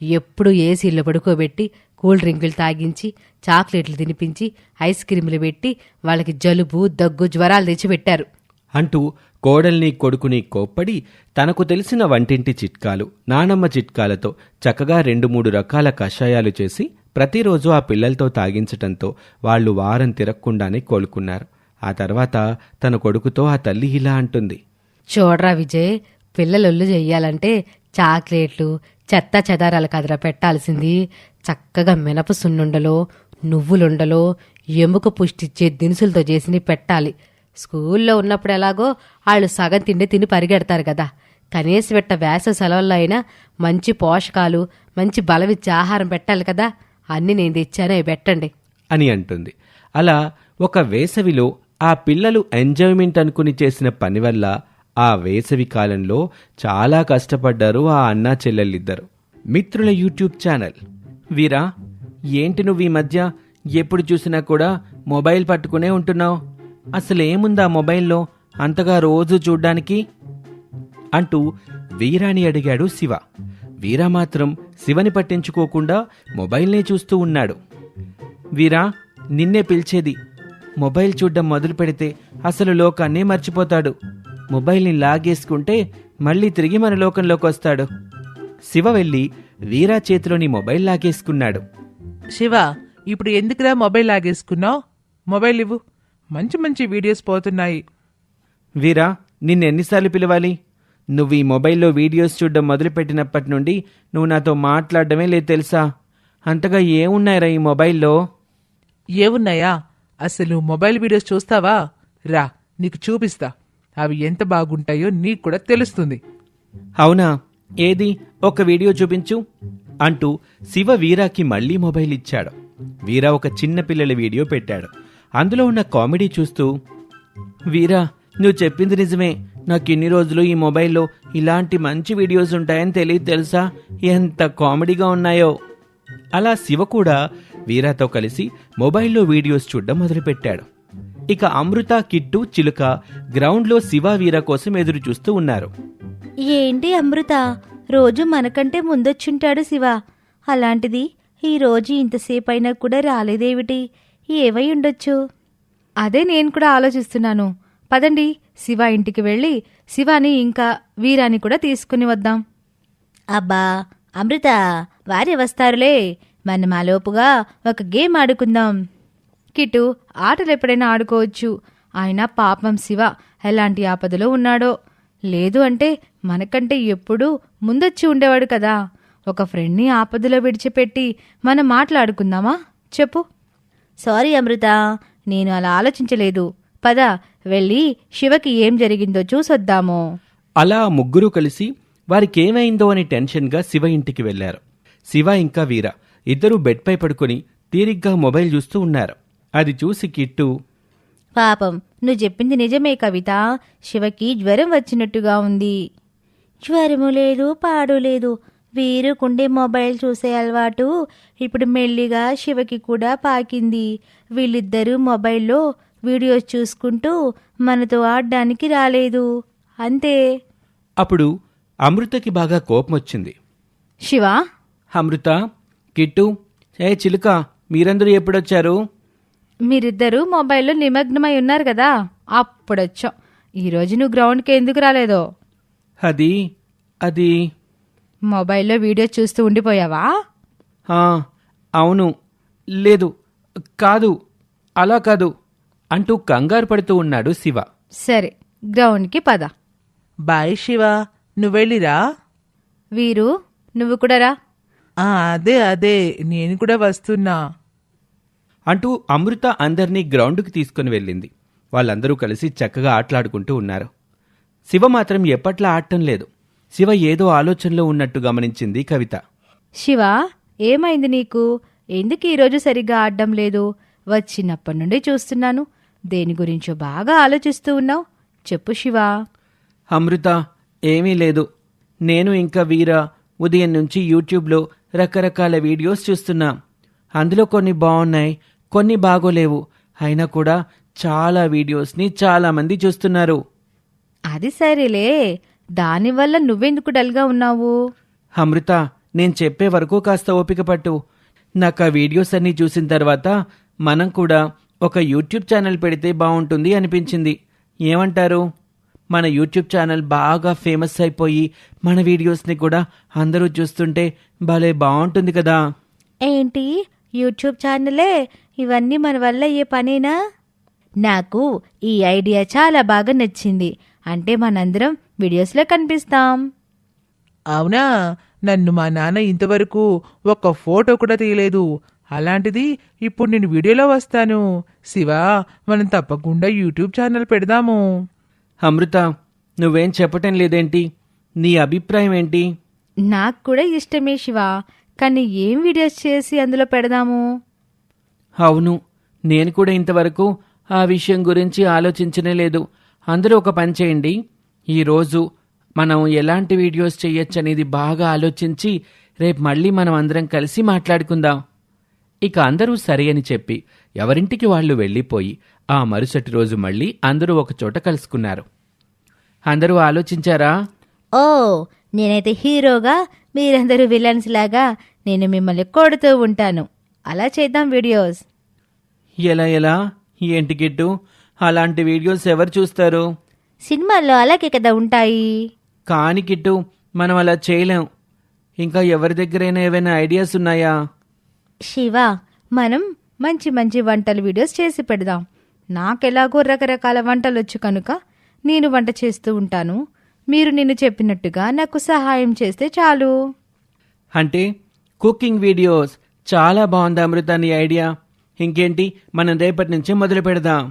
ఎప్పుడు ఏసీల్లో పడుకోబెట్టి కూల్ డ్రింకులు తాగించి చాక్లెట్లు తినిపించి ఐస్ క్రీములు పెట్టి వాళ్ళకి జలుబు, దగ్గు, జ్వరాలు తెచ్చిపెట్టారు అంటూ కోడల్ని కొడుకుని కోప్పడి తనకు తెలిసిన వంటింటి చిట్కాలు, నానమ్మ చిట్కాలతో చక్కగా 2-3 రకాల కషాయాలు చేసి ప్రతిరోజు ఆ పిల్లలతో తాగించటంతో వాళ్లు వారం తిరగకుండానే కోలుకున్నారు. ఆ తర్వాత తన కొడుకుతో ఆ తల్లి ఇలా అంటుంది. చూడరా విజయ్, పిల్లలొల్లు చెయ్యాలంటే చాక్లెట్లు, చెత్త చెదారాలు కదరా పెట్టాల్సింది. చక్కగా మినప సున్నుండలో, నువ్వులుండలో, ఎముక పుష్టిచ్చే దినుసులతో చేసి పెట్టాలి. స్కూల్లో ఉన్నప్పుడు ఎలాగో వాళ్ళు సగం తిండి తిని పరిగెడతారు కదా, కనీసం వెట్ట వేసవి సెలవుల్లో అయినా మంచి పోషకాలు, మంచి బలమిచ్చే ఆహారం పెట్టాలి కదా. అన్నీ నేను తెచ్చాను, అవి పెట్టండి అని అంటుంది. అలా ఒక వేసవిలో ఆ పిల్లలు ఎంజాయ్మెంట్ అనుకుని చేసిన పని వల్ల ఆ వేసవి కాలంలో చాలా కష్టపడ్డారు ఆ అన్నా చెల్లెళ్ళిద్దరు. మిత్రుల యూట్యూబ్ ఛానల్. వీరా, ఏంటి నువ్వు ఈ మధ్య ఎప్పుడు చూసినా కూడా మొబైల్ పట్టుకునే ఉంటున్నావు? అసలేముందా మొబైల్లో అంతగా రోజు చూడ్డానికి అంటూ వీరాని అడిగాడు శివ. వీరా మాత్రం శివని పట్టించుకోకుండా మొబైల్నే చూస్తూ ఉన్నాడు. వీరా, నిన్నే పిలిచేది. మొబైల్ చూడ్డం మొదలు పెడితే అసలు లోకాన్నే మర్చిపోతాడు. మొబైల్ని లాగేసుకుంటే మళ్ళీ తిరిగి మన లోకంలోకి వస్తాడు. శివ వెళ్ళి వీరా చేతిలోని మొబైల్ లాగేసుకున్నాడు. శివ, ఇప్పుడు ఎందుకురా మొబైల్ లాగేసుకున్నావు? మొబైల్ ఇవ్వు, మంచి మంచి వీడియోస్ పోతున్నాయి. వీరా, నిన్నెన్నిసార్లు పిలవాలి? నువ్వు ఈ మొబైల్లో వీడియోస్ చూడడం మొదలుపెట్టినప్పటి నుండి నువ్వు నాతో మాట్లాడడమే లేదు తెలుసా? అంతగా ఏమున్నాయిరా ఈ మొబైల్లో? ఏమున్నాయా? అసలు మొబైల్ వీడియోస్ చూస్తావా? రా, నీకు చూపిస్తా. అవి ఎంత బాగుంటాయో నీకు కూడా తెలుస్తుంది. అవునా? ఏది, ఒక వీడియో చూపించు అంటూ శివ వీరాకి మళ్ళీ మొబైల్ ఇచ్చాడు. వీరా ఒక చిన్న పిల్లల వీడియో పెట్టాడు. అందులో ఉన్న కామెడీ చూస్తూ, వీరా, నువ్వు చెప్పింది నిజమే. నాకు ఇన్ని రోజులు ఈ మొబైల్లో ఇలాంటి మంచి వీడియోస్ ఉంటాయని తెలియదు తెలుసా? ఎంత కామెడీగా ఉన్నాయో. అలా శివ కూడా వీరాతో కలిసి మొబైల్లో వీడియోస్ చూడడం మొదలుపెట్టాడు. ఇక అమృత, కిట్టు, చిలుక గ్రౌండ్లో శివ వీర కోసం ఎదురు చూస్తూ ఉన్నారు. ఏంటి అమృత, రోజు మనకంటే ముందొచ్చుంటాడు శివ. అలాంటిది ఈ రోజు ఇంతసేపు అయినా కూడా రాలేదేమిటి? ఏవై ఉండొచ్చు? అదే నేను కూడా ఆలోచిస్తున్నాను. పదండి, శివ ఇంటికి వెళ్ళి శివాని ఇంకా వీరాని కూడా తీసుకుని వద్దాం. అబ్బా అమృత, వారే వస్తారులే. మనం ఆలోపుగా ఒక గేమ్ ఆడుకుందాం. కిట్టు, ఆటలు ఎప్పుడైనా ఆడుకోవచ్చు. ఆయన పాపం శివ ఎలాంటి ఆపదలో ఉన్నాడో. లేదు అంటే మనకంటే ఎప్పుడూ ముందొచ్చి ఉండేవాడు కదా. ఒక ఫ్రెండ్ని ఆపదలో విడిచిపెట్టి మనం మాట్లాడుకుందామా? చెప్పు. సారీ అమృత, నేను అలా ఆలోచించలేదు. పద, వెళ్ళి శివకి ఏం జరిగిందో చూసొద్దాము. అలా ముగ్గురు కలిసి వారికేమైందో అని టెన్షన్గా శివ ఇంటికి వెళ్లారు. శివ ఇంకా వీర ఇద్దరూ బెడ్పై పడుకొని తీరిగ్గా మొబైల్ చూస్తూ ఉన్నారు. అది చూసి కిట్టు, పాపం, నువ్వు చెప్పింది నిజమే కవిత. శివకి జ్వరం వచ్చినట్టుగా ఉంది. జ్వరము లేదు, పాడు లేదు. వీరుకుండే మొబైల్ చూసే అలవాటు ఇప్పుడు మెల్లిగా శివకి కూడా పాకింది. వీళ్ళిద్దరూ మొబైల్లో వీడియోస్ చూసుకుంటూ మనతో ఆడడానికి రాలేదు, అంతే. అప్పుడు అమృతకి బాగా కోపం వచ్చింది. శివ, అమృత, కిట్టు, చిలుక, మీరందరూ ఎప్పుడొచ్చారు? మీరిద్దరూ మొబైల్లో నిమగ్నమై ఉన్నారు కదా, అప్పుడొచ్చాం. ఈరోజు నువ్వు గ్రౌండ్కి ఎందుకు రాలేదో? అది మొబైల్లో వీడియోస్ చూస్తూ ఉండిపోయావా? అవును, లేదు, కాదు, అలా కాదు అంటూ కంగారు పడుతూ ఉన్నాడు శివ. సరే, గ్రౌండ్కి పద. బాయ్ శివ, నువ్వెళ్ళిరా. వీరు, నువ్వు కూడా రా. అదే నేను కూడా వస్తున్నా అంటూ అమృత అందర్నీ గ్రౌండ్కి తీసుకుని వెళ్ళింది. వాళ్ళందరూ కలిసి చక్కగా ఆటలాడుకుంటూ ఉన్నారు. శివ మాత్రం ఎప్పట్లా ఆడటం లేదు. శివ ఏదో ఆలోచనలో ఉన్నట్టు గమనించింది కవిత. శివ, ఏమైంది నీకు? ఎందుకు ఈరోజు సరిగ్గా ఆడడం లేదు? వచ్చినప్పటి నుండి చూస్తున్నాను. దేని గురించో బాగా ఆలోచిస్తూ ఉన్నావు. చెప్పు శివ. అమృత, ఏమీ లేదు. నేను ఇంకా వీర ఉదయం నుంచి యూట్యూబ్లో రకరకాల వీడియోస్ చూస్తున్నా. అందులో కొన్ని బాగున్నాయి, కొన్ని బాగోలేవు. అయినా కూడా చాలా వీడియోస్ని చాలామంది చూస్తున్నారు. అది సరేలే, దానివల్ల నువ్వెందుకు డల్గా ఉన్నావు? అమృత, నేను చెప్పే వరకు కాస్త ఓపిక పట్టు. నాకు ఆ వీడియోస్ అన్నీ చూసిన తర్వాత మనం కూడా ఒక యూట్యూబ్ ఛానల్ పెడితే బాగుంటుంది అనిపించింది. ఏమంటారు? మన యూట్యూబ్ ఛానల్ బాగా ఫేమస్ అయిపోయి మన వీడియోస్ని కూడా అందరూ చూస్తుంటే భలే బాగుంటుంది కదా. ఏంటి, యూట్యూబ్ ఛానలే? ఇవన్నీ మన వల్ల అయ్యే పనేనా? నాకు ఈ ఐడియా చాలా బాగా నచ్చింది. అంటే మనందరం వీడియోస్లో కనిపిస్తాం. అవునా? నన్ను మా నాన్న ఇంతవరకు ఒక్క ఫోటో కూడా తీయలేదు. అలాంటిది ఇప్పుడు నేను వీడియోలో వస్తాను. శివ, మనం తప్పకుండా యూట్యూబ్ ఛానల్ పెడదాము. అమృత, నువ్వేం చెప్పటం లేదేంటి? నీ అభిప్రాయం ఏంటి? నాకు కూడా ఇష్టమే శివ, కానీ ఏం వీడియోస్ చేసి అందులో పెడదాము? అవును, నేను కూడా ఇంతవరకు ఆ విషయం గురించి ఆలోచించనే లేదు. అందరూ ఒక పని చేయండి. ఈరోజు మనం ఎలాంటి వీడియోస్ చెయ్యొచ్చనేది బాగా ఆలోచించి రేపు మళ్ళీ మనం అందరం కలిసి మాట్లాడుకుందాం. ఇక అందరూ సరే అని చెప్పి ఎవరింటికి వాళ్ళు వెళ్ళిపోయి ఆ మరుసటి రోజు మళ్ళీ అందరూ ఒకచోట కలుసుకున్నారు. అందరూ ఆలోచించారా? ఓ, నేనైతే హీరోగా, మీరందరూ విలన్స్ లాగా నేను మిమ్మల్ని కొడుతూ ఉంటాను. అలా చేద్దాం వీడియోస్. ఎలా ఏంటి గిట్టు? అలాంటి వీడియోస్ ఎవరు చూస్తారు? సినిమాల్లో అలాగే కదా ఉంటాయి. కాని కిట్టు మనం అలా చేయలేం. ఇంకా ఎవరి దగ్గరైనా ఏవైనా ఐడియాస్ ఉన్నాయా? శివ, మనం మంచి మంచి వంటల వీడియోస్ చేసి పెడదాం. నాకెలాగో రకరకాల వంటలు వచ్చు కనుక నేను వంట చేస్తూ ఉంటాను. మీరు నేను చెప్పినట్టుగా నాకు సహాయం చేస్తే చాలు. అంటే కుకింగ్ వీడియోస్ చాలా బాగుంది అమృత నీ ఐడియా. ఇంకేంటి, మనం రేపటి నుంచే మొదలు పెడదాం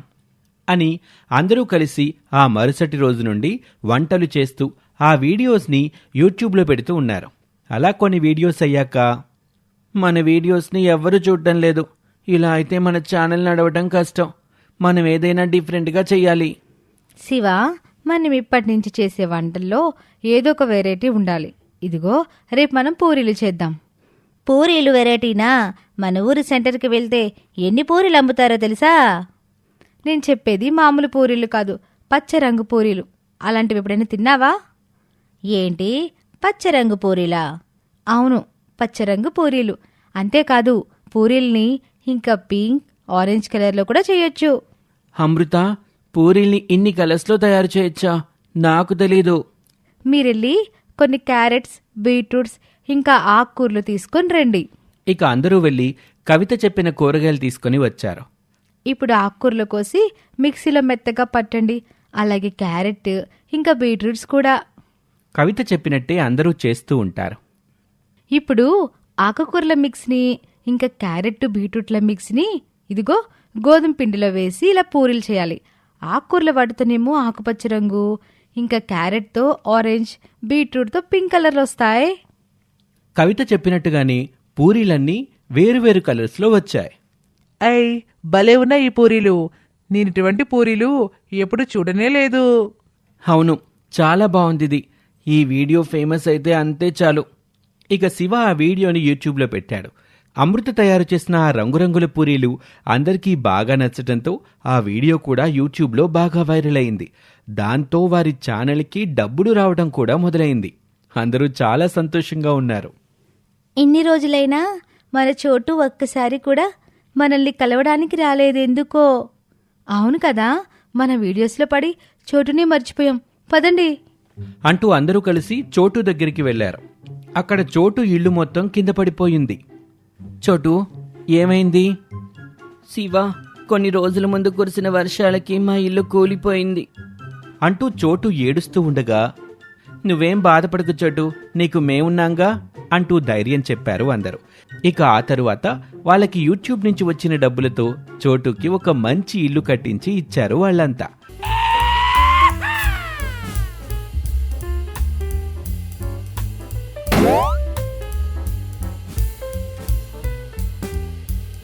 అని అందరూ కలిసి ఆ మరుసటి రోజు నుండి వంటలు చేస్తూ ఆ వీడియోస్ని యూట్యూబ్లో పెడుతూ ఉన్నారు. అలా కొన్ని వీడియోస్ అయ్యాక, మన వీడియోస్ని ఎవ్వరూ చూడటం లేదు, ఇలా అయితే మన ఛానల్ నడవటం కష్టం, మనం ఏదైనా డిఫరెంట్గా చెయ్యాలి. శివ, మనం ఇప్పటి నుంచి చేసే వంటల్లో ఏదో ఒక వెరైటీ ఉండాలి. ఇదిగో, రేపు మనం పూరీలు చేద్దాం. పూరీలు వెరైటీనా? మన ఊరి సెంటర్కి వెళ్తే ఎన్ని పూరీలు అమ్ముతారో తెలుసా? నేను చెప్పేది మామూలు పూరీలు కాదు, పచ్చరంగు పూరీలు. అలాంటివి ఎప్పుడైనా తిన్నావా? ఏంటి, పచ్చరంగు పూరీలా? అవును, పచ్చరంగు పూరీలు. అంతేకాదు, పూరీల్ని ఇంకా పింక్, ఆరెంజ్ కలర్లో కూడా చేయొచ్చు. అమృత, పూరీల్ని ఇన్ని కలర్స్లో తయారు చేయొచ్చా? నాకు తెలీదు. మీరెళ్ళి కొన్ని క్యారెట్స్, బీట్రూట్స్ ఇంకా ఆకుకూరలు తీసుకొని రండి. ఇక అందరూ వెళ్ళి కవిత చెప్పిన కూరగాయలు తీసుకొని వచ్చారు. ఇప్పుడు ఆకుకూరలు కోసి మిక్సీలో మెత్తగా పట్టండి. అలాగే క్యారెట్ ఇంకా బీట్రూట్స్ కూడా. కవిత చెప్పినట్టే అందరూ చేస్తూ ఉంటారు. ఇప్పుడు ఆకుకూరల మిక్స్ని ఇంకా క్యారెట్ బీట్రూట్ల మిక్స్ని ఇదిగో గోధుమ పిండిలో వేసి ఇలా పూరీలు చేయాలి. ఆకుకూరల వాటితోనేమో ఆకుపచ్చ రంగు, ఇంకా క్యారెట్తో ఆరెంజ్, బీట్రూట్తో పింక్ కలర్లు వస్తాయి. కవిత చెప్పినట్టుగానే పూరీలన్నీ వేరువేరు కలర్స్లో వచ్చాయి. అయ్, భలే ఉన్నాయి ఈ పూరీలు. నేను ఇటువంటి పూరీలు ఎప్పుడు చూడనే లేదు. అవును, చాలా బాగుంది. ఈ వీడియో ఫేమస్ అయితే అంతే చాలు. ఇక శివ ఆ వీడియోని యూట్యూబ్లో పెట్టాడు. అమృత తయారు చేసిన ఆ రంగురంగుల పూరీలు అందరికీ బాగా నచ్చటంతో ఆ వీడియో కూడా యూట్యూబ్లో బాగా వైరల్ అయింది. దాంతో వారి ఛానల్కి డబ్బులు రావడం కూడా మొదలైంది. అందరూ చాలా సంతోషంగా ఉన్నారు. ఇన్ని రోజులైనా మన చోటు ఒక్కసారి కూడా మనల్ని కలవడానికి రాలేదెందుకో. అవును కదా, మన వీడియోస్లో పడి చోటుని మర్చిపోయాం. పదండి అంటూ అందరూ కలిసి చోటు దగ్గరికి వెళ్లారు. అక్కడ చోటు ఇల్లు మొత్తం కింద పడిపోయింది. చోటు, ఏమైంది? శివ, కొన్ని రోజుల ముందు కురిసిన వర్షాలకి మా ఇల్లు కూలిపోయింది అంటూ చోటు ఏడుస్తూ ఉండగా, నువ్వేం బాధపడకు చోటు, నీకు మేమున్నాంగా అంటూ ధైర్యం చెప్పారు అందరూ. ఇక ఆ తరువాత వాళ్ళకి యూట్యూబ్ నుంచి వచ్చిన డబ్బులతో చోటుకి ఒక మంచి ఇల్లు కట్టించి ఇచ్చారు వాళ్ళంతా.